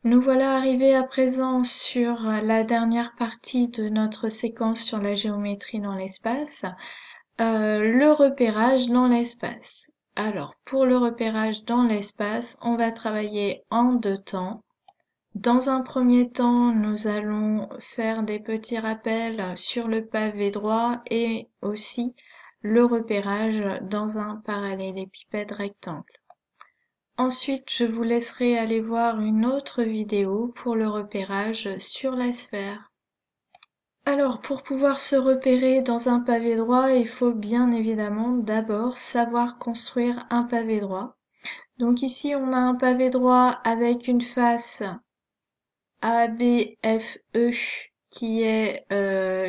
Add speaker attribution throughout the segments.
Speaker 1: Nous voilà arrivés à présent sur la dernière partie de notre séquence sur la géométrie dans l'espace, le repérage dans l'espace. Alors, pour le repérage dans l'espace, on va travailler en deux temps. Dans un premier temps, nous allons faire des petits rappels sur le pavé droit et aussi le repérage dans un parallélépipède rectangle. Ensuite, je vous laisserai aller voir une autre vidéo pour le repérage sur la sphère. Alors, pour pouvoir se repérer dans un pavé droit, il faut bien évidemment d'abord savoir construire un pavé droit. Donc ici, on a un pavé droit avec une face ABFE qui est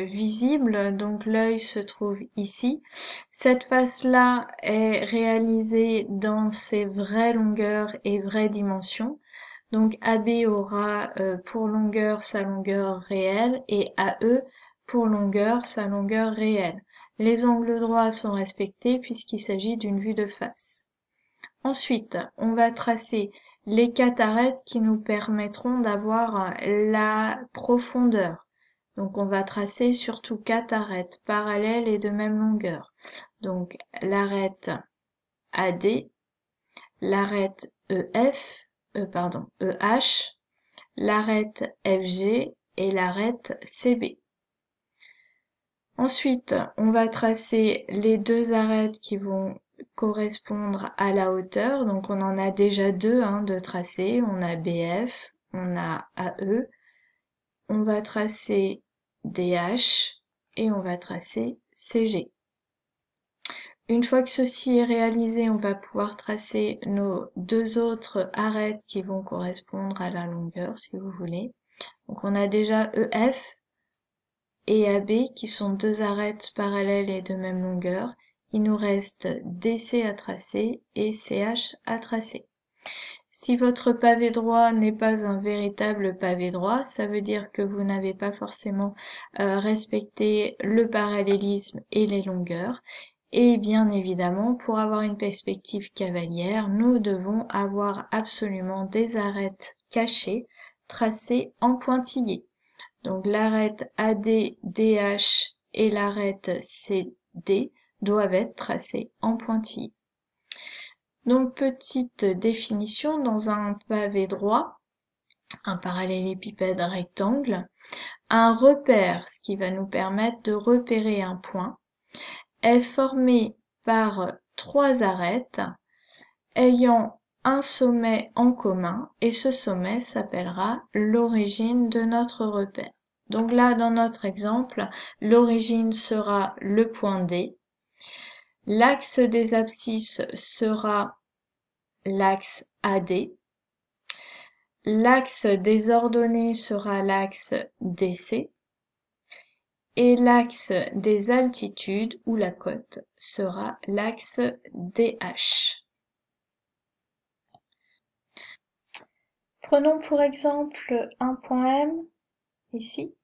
Speaker 1: visible, donc l'œil se trouve ici. Cette face-là est réalisée dans ses vraies longueurs et vraies dimensions. Donc AB aura pour longueur sa longueur réelle et AE pour longueur sa longueur réelle. Les angles droits sont respectés puisqu'il s'agit d'une vue de face. Ensuite, on va tracer les 4 arêtes qui nous permettront d'avoir la profondeur. Donc on va tracer surtout 4 arêtes parallèles et de même longueur. Donc l'arête AD, l'arête EH, l'arête FG et l'arête CB. Ensuite, on va tracer les 2 arêtes qui vont correspondre à la hauteur. Donc on en a déjà 2 de tracés. On a BF, on a AE. On va tracer DH et on va tracer CG. Une fois que ceci est réalisé, on va pouvoir tracer nos 2 autres arêtes qui vont correspondre à la longueur, si vous voulez. Donc on a déjà EF et AB qui sont 2 arêtes parallèles et de même longueur. Il nous reste DC à tracer et CH à tracer. Si votre pavé droit n'est pas un véritable pavé droit, ça veut dire que vous n'avez pas forcément respecté le parallélisme et les longueurs. Et bien évidemment, pour avoir une perspective cavalière, nous devons avoir absolument des arêtes cachées, tracées en pointillés. Donc l'arête AD-DH et l'arête CD doivent être tracées en pointillés. Donc petite définition, dans un pavé droit, un parallélépipède rectangle, un repère, ce qui va nous permettre de repérer un point, est formé par 3 arêtes ayant un sommet en commun et ce sommet s'appellera l'origine de notre repère. Donc là, dans notre exemple, l'origine sera le point D. L'axe des abscisses sera l'axe AD. L'axe des ordonnées sera l'axe DC. Et l'axe des altitudes ou la côte sera l'axe DH. Prenons pour exemple un point M, ici.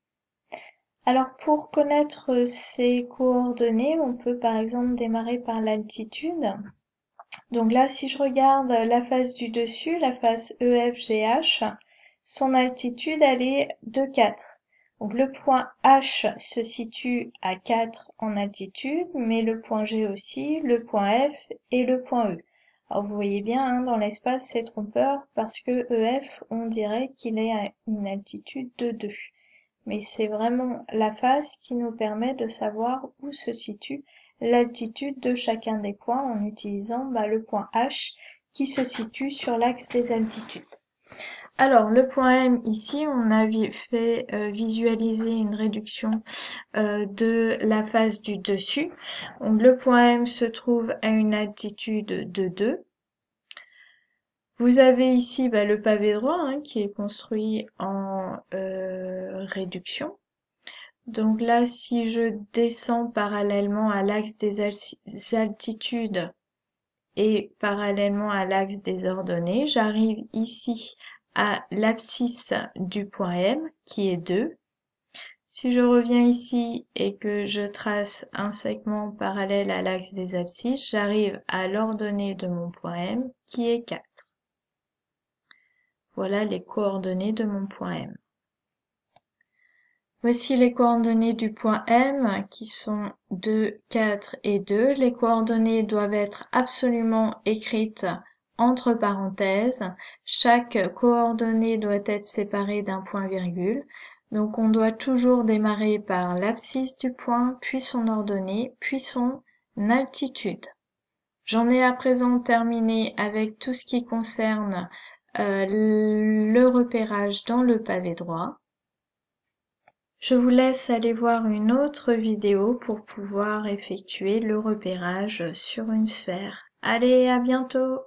Speaker 1: Alors pour connaître ces coordonnées, on peut par exemple démarrer par l'altitude. Donc là, si je regarde la face du dessus, la face EFGH, son altitude, elle est de 4. Donc le point H se situe à 4 en altitude, mais le point G aussi, le point F et le point E. Alors vous voyez bien, dans l'espace, c'est trompeur parce que EF, on dirait qu'il est à une altitude de 2. Mais c'est vraiment la face qui nous permet de savoir où se situe l'altitude de chacun des points en utilisant le point H qui se situe sur l'axe des altitudes. Alors, le point M, ici, on a fait visualiser une réduction de la face du dessus. Donc, le point M se trouve à une altitude de 2. Vous avez ici le pavé droit qui est construit en réduction. Donc là, si je descends parallèlement à l'axe des altitudes et parallèlement à l'axe des ordonnées, j'arrive ici à l'abscisse du point M qui est 2. Si je reviens ici et que je trace un segment parallèle à l'axe des abscisses, j'arrive à l'ordonnée de mon point M qui est 4. Voilà les coordonnées de mon point M. Voici les coordonnées du point M qui sont 2, 4 et 2. Les coordonnées doivent être absolument écrites entre parenthèses. Chaque coordonnée doit être séparée d'un point-virgule. Donc on doit toujours démarrer par l'abscisse du point, puis son ordonnée, puis son altitude. J'en ai à présent terminé avec tout ce qui concerne le repérage dans le pavé droit. Je vous laisse aller voir une autre vidéo pour pouvoir effectuer le repérage sur une sphère. Allez, à bientôt!